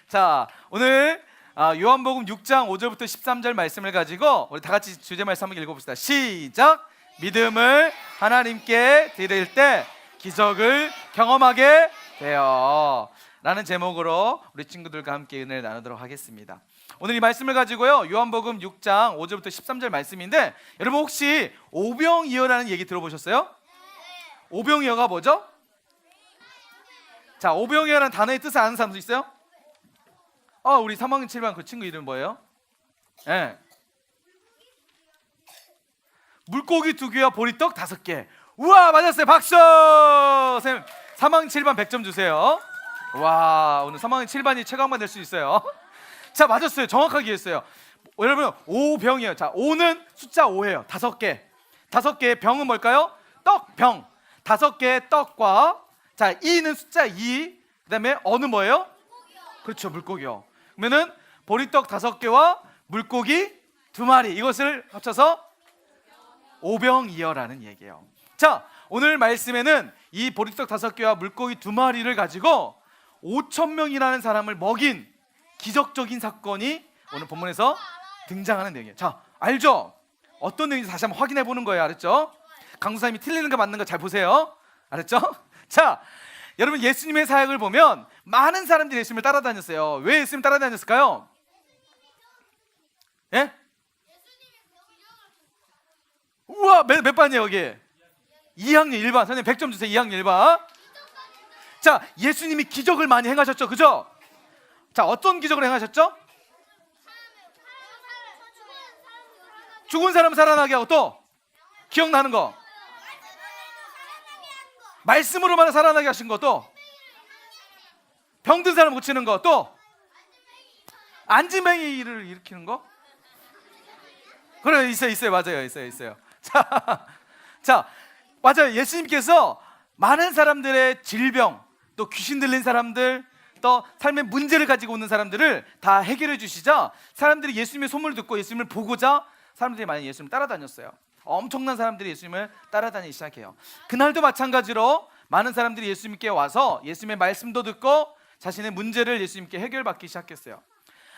자, 오늘 요한복음 6장 5절부터 13절 말씀을 가지고 우리 다 같이 주제 말씀 한번 읽어봅시다. 시작! 믿음을 하나님께 드릴 때 기적을 경험하게 돼요 라는 제목으로 우리 친구들과 함께 은혜를 나누도록 하겠습니다. 오늘 이 말씀을 가지고요, 요한복음 6장 5절부터 13절 말씀인데, 여러분 혹시 오병이어라는 얘기 들어보셨어요? 오병이어가 뭐죠? 자, 오병이어라는 단어의 뜻을 아는 사람도 있어요? 우리 3학년 7반 그 친구 이름 뭐예요? 네. 물고기 2개와 보리떡 5개. 우와, 맞았어요. 박수! 선생님, 3학년 7반 100점 주세요. 와, 오늘 3학년 7반이 최강반 될 수 있어요. 자, 맞았어요. 정확하게 했어요. 여러분, 오병이에요. 자, 오는 숫자 5예요. 5개. 5개의 병은 뭘까요? 떡병. 5개의 떡과, 자, 이는 숫자 2. 그 다음에 어는 뭐예요? 그렇죠, 물고기요. 그러면은 보리떡 5개와 물고기 2마리, 이것을 합쳐서 오병이어라는 얘기예요. 자, 오늘 말씀에는 이 보리떡 5개와 물고기 2마리를 가지고 5,000명이라는 사람을 먹인 기적적인 사건이 오늘 본문에서 등장하는 내용이에요. 자, 알죠? 어떤 내용인지 다시 한번 확인해 보는 거예요. 알았죠? 강수사님이 틀리는 거 맞는 거 잘 보세요. 알았죠? 자, 여러분, 예수님의 사역을 보면 많은 사람들이 예수님을 따라다녔어요. 왜 예수님 따라다녔을까요? 예? 우와, 몇 반이에요 여기? 2학년 1반. 선생님 100점 주세요. 2학년 1반. 자, 예수님이 기적을 많이 행하셨죠, 그죠? 자, 어떤 기적을 행하셨죠? 죽은 사람 살아나게 하고, 또 기억나는 거, 말씀으로만 살아나게 하신 거, 또 병든 사람 고치는 거, 또 안지맹이를 일으키는 거. 그래, 있어요. 맞아요. 있어요. 자, 맞아요. 예수님께서 많은 사람들의 질병, 또 귀신 들린 사람들, 또 삶의 문제를 가지고 오는 사람들을 다 해결해 주시자 사람들이 예수님의 소문을 듣고 예수님을 보고자 사람들이 많이 예수님을 따라다녔어요. 엄청난 사람들이 예수님을 따라다니기 시작해요. 그날도 마찬가지로 많은 사람들이 예수님께 와서 예수님의 말씀도 듣고 자신의 문제를 예수님께 해결받기 시작했어요.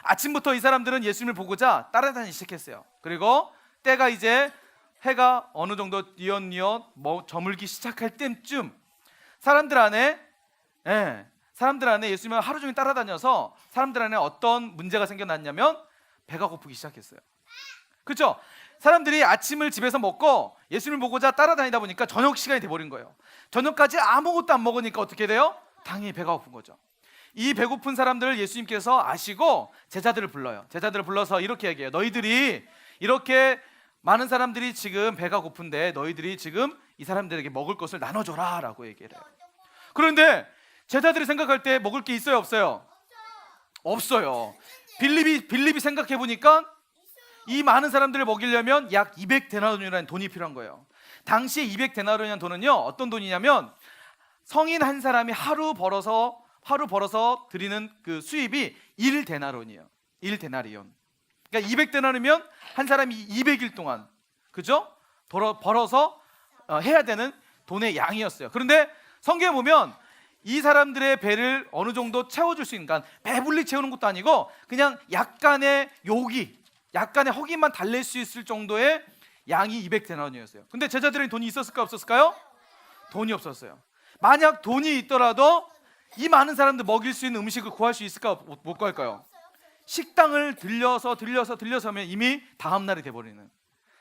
아침부터 이 사람들은 예수님을 보고자 따라다니기 시작했어요. 그리고 때가 이제 해가 어느 정도 뉘엿뉘엿 저물기 시작할 때쯤 사람들 안에 예수님을 하루 종일 따라다녀서 사람들 안에 어떤 문제가 생겨났냐면 배가 고프기 시작했어요. 그렇죠? 사람들이 아침을 집에서 먹고 예수님을 보고자 따라다니다 보니까 저녁 시간이 돼버린 거예요. 저녁까지 아무것도 안 먹으니까 어떻게 돼요? 당연히 배가 고픈 거죠. 이 배고픈 사람들을 예수님께서 아시고 제자들을 불러요. 제자들을 불러서 이렇게 얘기해요. 너희들이 이렇게 많은 사람들이 지금 배가 고픈데 너희들이 지금 이 사람들에게 먹을 것을 나눠줘라 라고 얘기를 해요. 그런데 제자들이 생각할 때 먹을 게 있어요, 없어요? 없어요. 빌립이 생각해 보니까 이 많은 사람들을 먹이려면 약 200데나리온이라는 돈이 필요한 거예요. 당시에 200데나리온이라는 돈은요, 어떤 돈이냐면 성인 한 사람이 하루 벌어서 드리는 그 수입이 1데나리온이에요. 1데나리온. 그러니까 200데나리온이면 한 사람이 200일 동안, 그죠? 벌어서 해야 되는 돈의 양이었어요. 그런데 성경에 보면 이 사람들의 배를 어느 정도 채워줄 수 있는, 그러니까 배불리 채우는 것도 아니고 그냥 약간의 허기만 달랠 수 있을 정도의 양이 200데나리온이었어요. 근데 제자들은 돈이 있었을까요, 없었을까요? 돈이 없었어요. 만약 돈이 있더라도 이 많은 사람들 먹일 수 있는 음식을 구할 수 있을까, 못 구할까요? 식당을 들려서 하면 이미 다음 날이 돼버리는.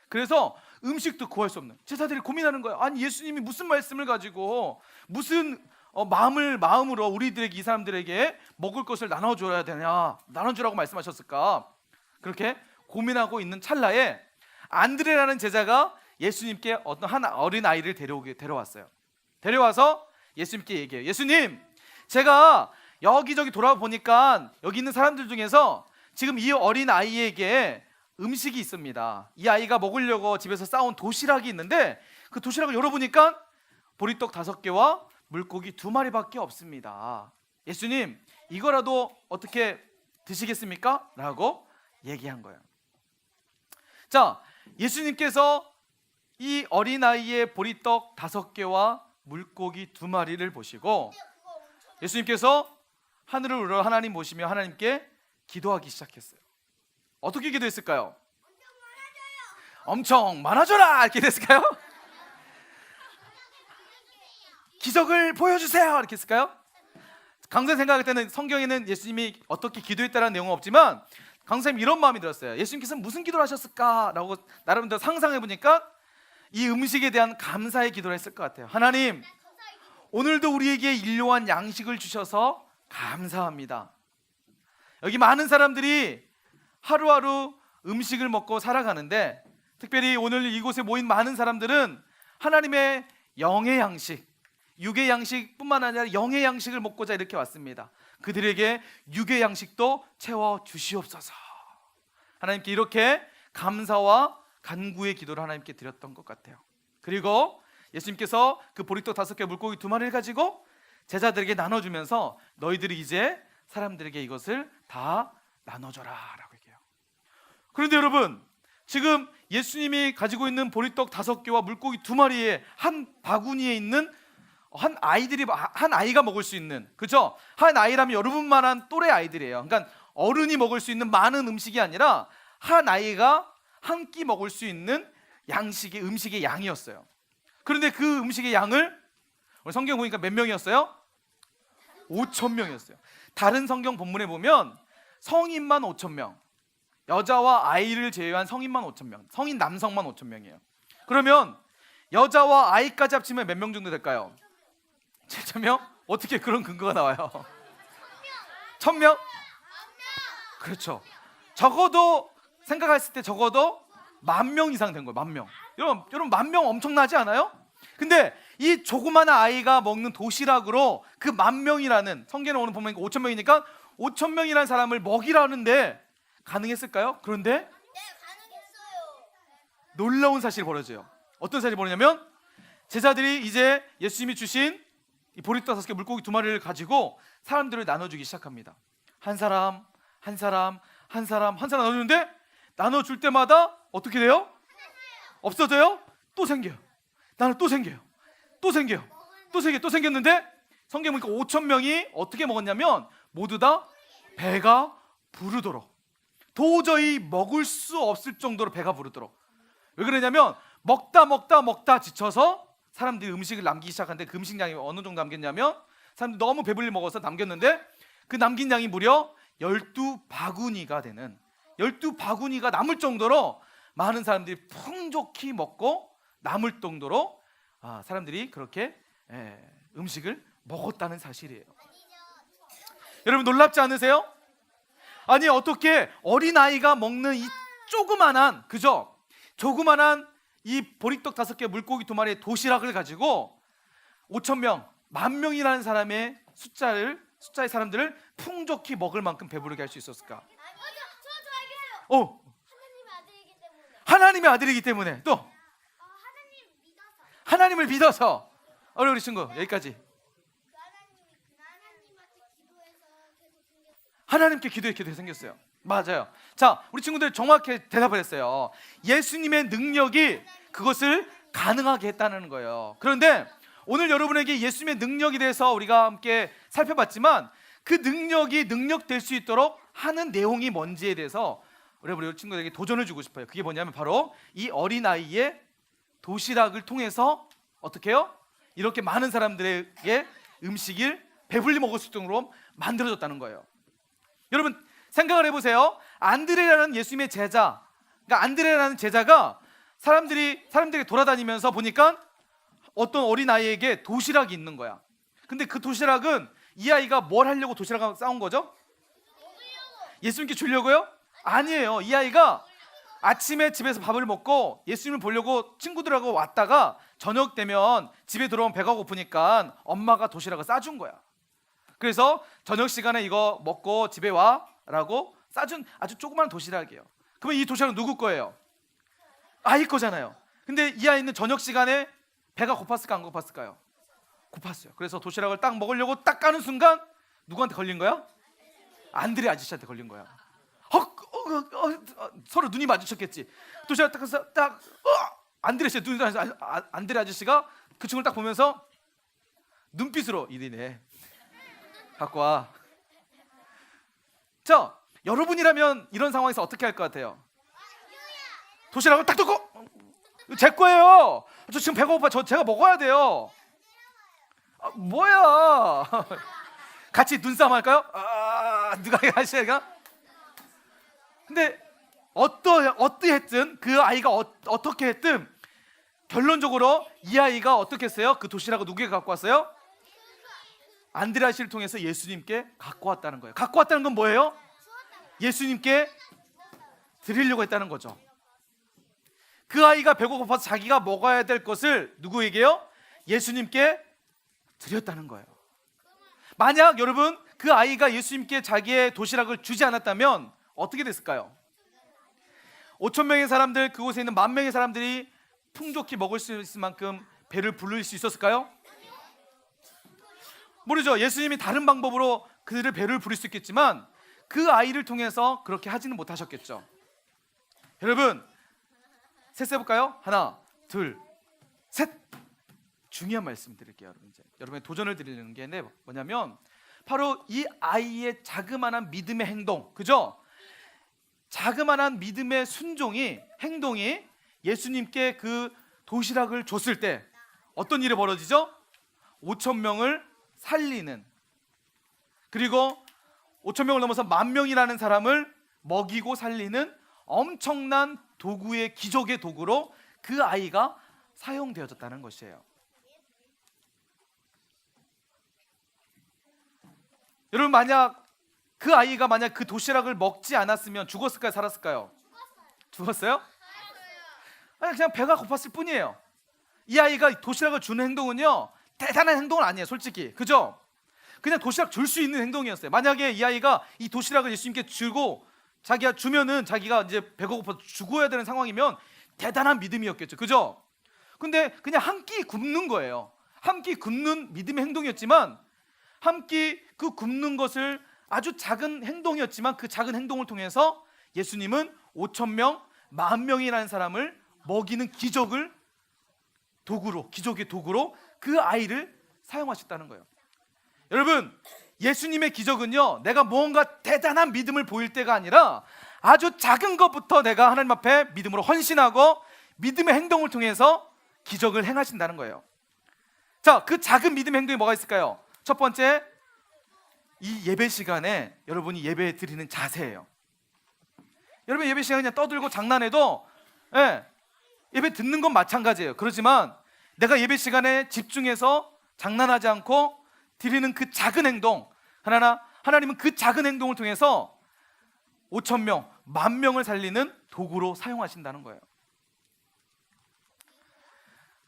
그래서 음식도 구할 수 없는. 제자들이 고민하는 거예요. 아니, 예수님이 무슨 말씀을 가지고 무슨 마음으로 우리들에게, 이 사람들에게 먹을 것을 나눠줘야 되냐, 나눠주라고 말씀하셨을까? 그렇게 고민하고 있는 찰나에 안드레라는 제자가 예수님께 어떤 한 어린 아이를 데려왔어요. 데려와서 예수님께 얘기해요. 예수님, 제가 여기저기 돌아보니까 여기 있는 사람들 중에서 지금 이 어린 아이에게 음식이 있습니다. 이 아이가 먹으려고 집에서 싸온 도시락이 있는데 그 도시락을 열어보니까 보리떡 5개와 물고기 2마리밖에 없습니다. 예수님, 이거라도 어떻게 드시겠습니까? 라고 얘기한 거예요. 자, 예수님께서 이 어린아이의 보리떡 5개와 물고기 2마리를 보시고 예수님께서 하늘을 우러 하나님 보시며 하나님께 기도하기 시작했어요. 어떻게 기도했을까요? 엄청 많아져라 이렇게 됐을까요? 기적을 보여주세요 이렇게 했을까요? 강선 생각할 때는 성경에는 예수님이 어떻게 기도했다는 내용은 없지만 강선생님 이런 마음이 들었어요. 예수님께서 무슨 기도를 하셨을까라고 나름대로 상상해 보니까 이 음식에 대한 감사의 기도를 했을 것 같아요. 하나님, 오늘도 우리에게 일용할 양식을 주셔서 감사합니다. 여기 많은 사람들이 하루하루 음식을 먹고 살아가는데 특별히 오늘 이곳에 모인 많은 사람들은 하나님의 영의 양식, 육의 양식뿐만 아니라 영의 양식을 먹고자 이렇게 왔습니다. 그들에게 육의 양식도 채워 주시옵소서. 하나님께 이렇게 감사와 간구의 기도를 하나님께 드렸던 것 같아요. 그리고 예수님께서 그 보리떡 5개 물고기 2마리를 가지고 제자들에게 나눠주면서 너희들이 이제 사람들에게 이것을 다 나눠줘라 라고 얘기해요. 그런데 여러분, 지금 예수님이 가지고 있는 보리떡 5개와 물고기 2마리의 한 바구니에 있는 한 아이가 먹을 수 있는, 그죠? 한 아이라면 여러분만한 또래 아이들이에요. 그러니까 어른이 먹을 수 있는 많은 음식이 아니라 한 아이가 한 끼 먹을 수 있는 음식의 양이었어요. 그런데 그 음식의 양을 우리 성경 보니까 몇 명이었어요? 5,000명이었어요. 다른 성경 본문에 보면 성인만 5,000명, 여자와 아이를 제외한 성인만 5,000명, 성인 남성만 5,000명이에요. 그러면 여자와 아이까지 합치면 몇 명 정도 될까요? 7,000명? 어떻게 그런 근거가 나와요? 1,000명? 그렇죠. 적어도 생각했을 때 적어도 10,000명 이상 된 거예요. 10,000명. 여러분 10,000명 엄청나지 않아요? 근데 이 조그마한 아이가 먹는 도시락으로 그 10,000명이라는, 성경에 오늘 보면 5,000명이니까 5,000명이라는 사람을 먹이라는데 가능했을까요? 그런데 가능했어요. 놀라운 사실이 벌어져요. 어떤 사실이 벌어지냐면 제자들이 이제 예수님이 주신 이 보리떡 5개 물고기 2마리를 가지고 사람들을 나눠주기 시작합니다. 한 사람 나눠주는데 나눠줄 때마다 어떻게 돼요? 없어져요? 또 생겨요. 나는 또 생겨요. 또 생겼는데 성경 보니까 5,000명이 어떻게 먹었냐면 모두 다 배가 부르도록, 도저히 먹을 수 없을 정도로 배가 부르도록. 왜 그러냐면 먹다 지쳐서 사람들이 음식을 남기기 시작하는데 그 음식량이 어느 정도 남겼냐면 사람들이 너무 배불리 먹어서 남겼는데 그 남긴 양이 무려 12바구니가 되는, 12바구니가 남을 정도로 많은 사람들이 풍족히 먹고 남을 정도로 사람들이 그렇게 음식을 먹었다는 사실이에요. 여러분 놀랍지 않으세요? 아니 어떻게 어린아이가 먹는 이 조그만한, 그죠? 조그만한 이 보리떡 5개 물고기 2마리의 도시락을 가지고 5,000명, 10,000명이라는 사람의 숫자의 사람들을 풍족히 먹을 만큼 배부르게 할 수 있었을까? 저 알겠어요. 하나님의 아들이기 때문에 또 하나님을 믿어서. 우리 친구 여기까지. 하나님께 기도해 생겼어요. 맞아요. 자, 우리 친구들 정확히 대답을 했어요. 예수님의 능력이 그것을 가능하게 했다는 거예요. 그런데 오늘 여러분에게 예수님의 능력에 대해서 우리가 함께 살펴봤지만 그 능력이 능력될 수 있도록 하는 내용이 뭔지에 대해서 우리 친구들에게 도전을 주고 싶어요. 그게 뭐냐면 바로 이 어린아이의 도시락을 통해서 어떻게 해요? 이렇게 많은 사람들에게 음식을 배불리 먹을 수 있도록 만들어졌다는 거예요. 여러분 생각을 해보세요. 안드레라는 예수님의 제자, 그러니까 안드레라는 제자가 사람들에게 돌아다니면서 보니까 어떤 어린아이에게 도시락이 있는 거야. 근데 그 도시락은 이 아이가 뭘 하려고 도시락을 싸운 거죠? 예수님께 주려고요? 아니에요. 이 아이가 아침에 집에서 밥을 먹고 예수님을 보려고 친구들하고 왔다가 저녁 되면 집에 들어오면 배가 고프니까 엄마가 도시락을 싸준 거야. 그래서 저녁 시간에 이거 먹고 집에 와 라고 싸준 아주 조그마한 도시락이에요. 그러면 이 도시락은 누구 거예요? 아이 거잖아요. 근데 이 아이는 저녁 시간에 배가 고팠을까 안 고팠을까요? 고팠어요. 그래서 도시락을 딱 먹으려고 딱 까는 순간 누구한테 걸린 거야? 안드레 아저씨한테 걸린 거야. 서로 눈이 마주쳤겠지. 도시락 딱 해서 안드레 아저씨가 그 친구를 딱 보면서 눈빛으로 이리네 갖고 와. 자, 여러분이라면 이런 상황에서 어떻게 할 것 같아요? 도시락을 딱 두고 제 거예요. 저 지금 배가 고파. 제가 먹어야 돼요. 아, 뭐야? 같이 눈싸움 할까요? 누가 하시가? 근데 어떠했든 그 아이가 어떻게 했든 결론적으로 이 아이가 어떻게 했어요? 그 도시락을 누구에게 갖고 왔어요? 안드레아 씨를 통해서 예수님께 갖고 왔다는 거예요. 갖고 왔다는 건 뭐예요? 예수님께 드리려고 했다는 거죠. 그 아이가 배고파서 자기가 먹어야 될 것을 누구에게요? 예수님께 드렸다는 거예요. 만약 여러분 그 아이가 예수님께 자기의 도시락을 주지 않았다면 어떻게 됐을까요? 5천 명의 사람들, 그곳에 있는 10,000명의 사람들이 풍족히 먹을 수 있을 만큼 배를 부를 수 있었을까요? 모르죠. 예수님이 다른 방법으로 그들의 배를 부릴 수 있겠지만 그 아이를 통해서 그렇게 하지는 못하셨겠죠. 여러분 셋 세볼까요? 하나, 둘, 셋. 중요한 말씀 드릴게요. 여러분 이제 여러분의 도전을 드리는 게 뭐냐면 바로 이 아이의 자그마한 믿음의 행동, 그죠? 자그마한 믿음의 행동이 예수님께 그 도시락을 줬을 때 어떤 일이 벌어지죠? 5천 명을 살리는, 그리고 5천 명을 넘어서 10,000명이라는 사람을 먹이고 살리는 엄청난 도구의 기적의 도구로 그 아이가 사용되어졌다는 것이에요. 여러분 만약 그 아이가 그 도시락을 먹지 않았으면 죽었을까요? 살았을까요? 죽었어요? 아니 그냥 배가 고팠을 뿐이에요. 이 아이가 도시락을 주는 행동은요 대단한 행동은 아니에요, 솔직히. 그죠? 그냥 도시락 줄 수 있는 행동이었어요. 만약에 이 아이가 이 도시락을 예수님께 주고 자기가 주면은 자기가 이제 배가 고파서 죽어야 되는 상황이면 대단한 믿음이었겠죠. 그죠? 근데 그냥 한 끼 굶는 거예요. 한 끼 굶는 믿음의 행동이었지만 한 끼 그 굶는 것을 아주 작은 행동이었지만 그 작은 행동을 통해서 예수님은 5천 명, 10,000명이라는 사람을 먹이는 기적의 도구로 그 아이를 사용하셨다는 거예요. 여러분 예수님의 기적은요 내가 무언가 대단한 믿음을 보일 때가 아니라 아주 작은 것부터 내가 하나님 앞에 믿음으로 헌신하고 믿음의 행동을 통해서 기적을 행하신다는 거예요. 자, 그 작은 믿음의 행동이 뭐가 있을까요? 첫 번째, 이 예배 시간에 여러분이 예배 드리는 자세예요. 여러분 예배 시간에 그냥 떠들고 장난해도 예배 듣는 건 마찬가지예요. 그렇지만 내가 예배 시간에 집중해서 장난하지 않고 드리는 그 작은 행동, 하나님은 그 작은 행동을 통해서 5천 명, 10,000명을 살리는 도구로 사용하신다는 거예요.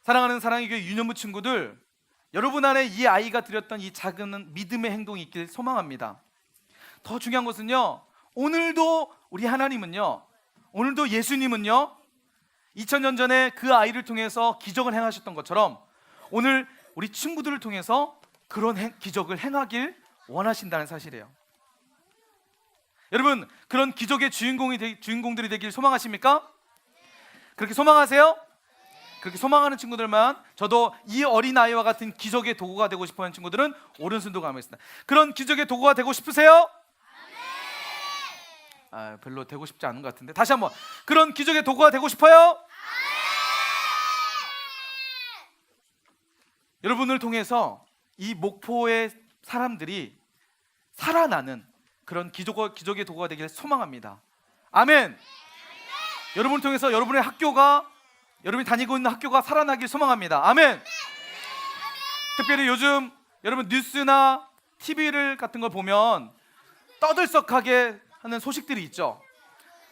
사랑하는 사랑의 교회 유년부 친구들, 여러분 안에 이 아이가 드렸던 이 작은 믿음의 행동이 있길 소망합니다. 더 중요한 것은요, 오늘도 우리 하나님은요, 오늘도 예수님은요 2000년 전에 그 아이를 통해서 기적을 행하셨던 것처럼 오늘 우리 친구들을 통해서 그런 기적을 행하길 원하신다는 사실이에요. 여러분 그런 기적의 주인공들이 되길 소망하십니까? 그렇게 소망하세요? 그렇게 소망하는 친구들만, 저도 이 어린아이와 같은 기적의 도구가 되고 싶어하는 친구들은 오른손도 감겠습니다. 그런 기적의 도구가 되고 싶으세요? 별로 되고 싶지 않은 것 같은데 다시 한번, 그런 기적의 도구가 되고 싶어요? 여러분을 통해서 이 목포의 사람들이 살아나는 그런 기적의 도구가 되기를 소망합니다. 아멘. 여러분을 통해서 여러분의 학교가, 여러분이 다니고 있는 학교가 살아나길 소망합니다. 아멘. 특별히 요즘 여러분 뉴스나 TV를 같은 걸 보면 떠들썩하게 하는 소식들이 있죠.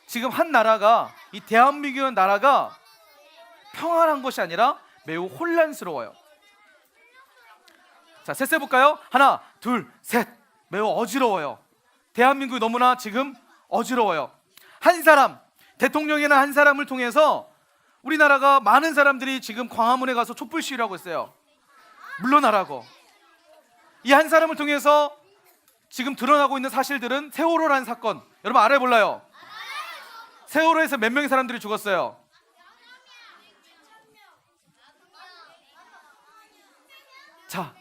지금 한 나라가, 이 대한민국이라는 나라가 평안한 것이 아니라 매우 혼란스러워요. 자, 셋 세볼까요? 하나, 둘, 셋. 매우 어지러워요. 대한민국이 너무나 지금 어지러워요. 한 사람, 대통령이나 한 사람을 통해서 우리나라가 많은 사람들이 지금 광화문에 가서 촛불 시위를 하고 있어요. 물러나라고. 이 한 사람을 통해서 지금 드러나고 있는 사실들은 세월호라는 사건, 여러분 알아요 몰라요? 세월호에서 몇 명의 사람들이 죽었어요? 자,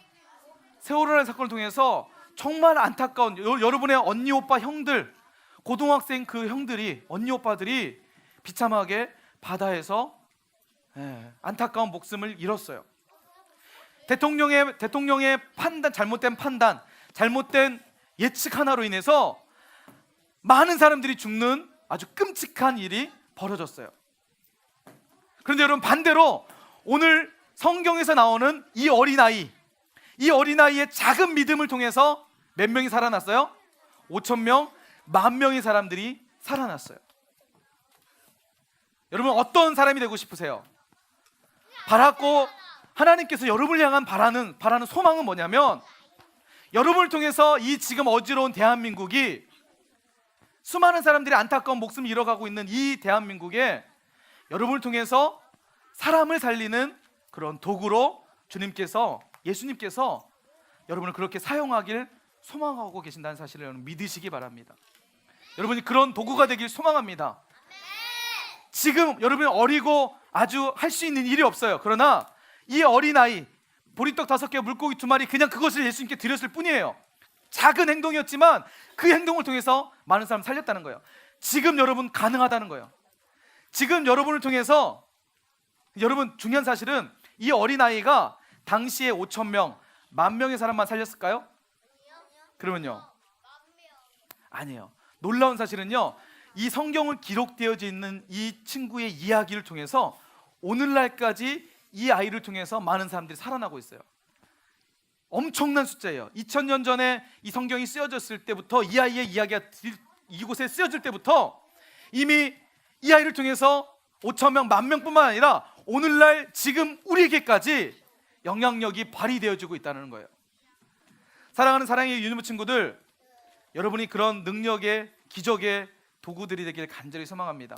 세월호라는 사건을 통해서 정말 안타까운 여러분의 언니 오빠 형들, 고등학생 그 형들이, 언니 오빠들이 비참하게 바다에서 안타까운 목숨을 잃었어요. 대통령의 잘못된 판단, 잘못된 예측 하나로 인해서 많은 사람들이 죽는 아주 끔찍한 일이 벌어졌어요. 그런데 여러분, 반대로 오늘 성경에서 나오는 이 어린아이의 작은 믿음을 통해서 몇 명이 살아났어요? 5,000명, 10,000명의 사람들이 살아났어요. 여러분, 어떤 사람이 되고 싶으세요? 바랐고 하나님께서 여러분을 향한 바라는 소망은 뭐냐면, 여러분을 통해서 이 지금 어지러운 대한민국이, 수많은 사람들이 안타까운 목숨을 잃어가고 있는 이 대한민국에 여러분을 통해서 사람을 살리는 그런 도구로 예수님께서 여러분을 그렇게 사용하길 소망하고 계신다는 사실을 여러분 믿으시기 바랍니다. 여러분이 그런 도구가 되길 소망합니다. 지금 여러분이 어리고 아주 할 수 있는 일이 없어요. 그러나 이 어린아이, 보리떡 5개, 물고기 2마리, 그냥 그것을 예수님께 드렸을 뿐이에요. 작은 행동이었지만 그 행동을 통해서 많은 사람을 살렸다는 거예요. 지금 여러분 가능하다는 거예요. 지금 여러분을 통해서, 여러분 중요한 사실은 이 어린아이가 당시에 5,000명, 10,000명의 사람만 살렸을까요? 그러면요, 아니에요. 놀라운 사실은요, 이 성경을 기록되어져 있는 이 친구의 이야기를 통해서 오늘날까지 이 아이를 통해서 많은 사람들이 살아나고 있어요. 엄청난 숫자예요. 2000년 전에 이 성경이 쓰여졌을 때부터, 이 아이의 이야기가 이곳에 쓰여질 때부터 이미 이 아이를 통해서 5,000명, 10,000명뿐만 아니라 오늘날 지금 우리에게까지 영향력이 발휘되어지고 있다는 거예요. 사랑하는 사랑의 유니브 친구들, 여러분이 그런 능력의, 기적의 도구들이 되길 간절히 소망합니다.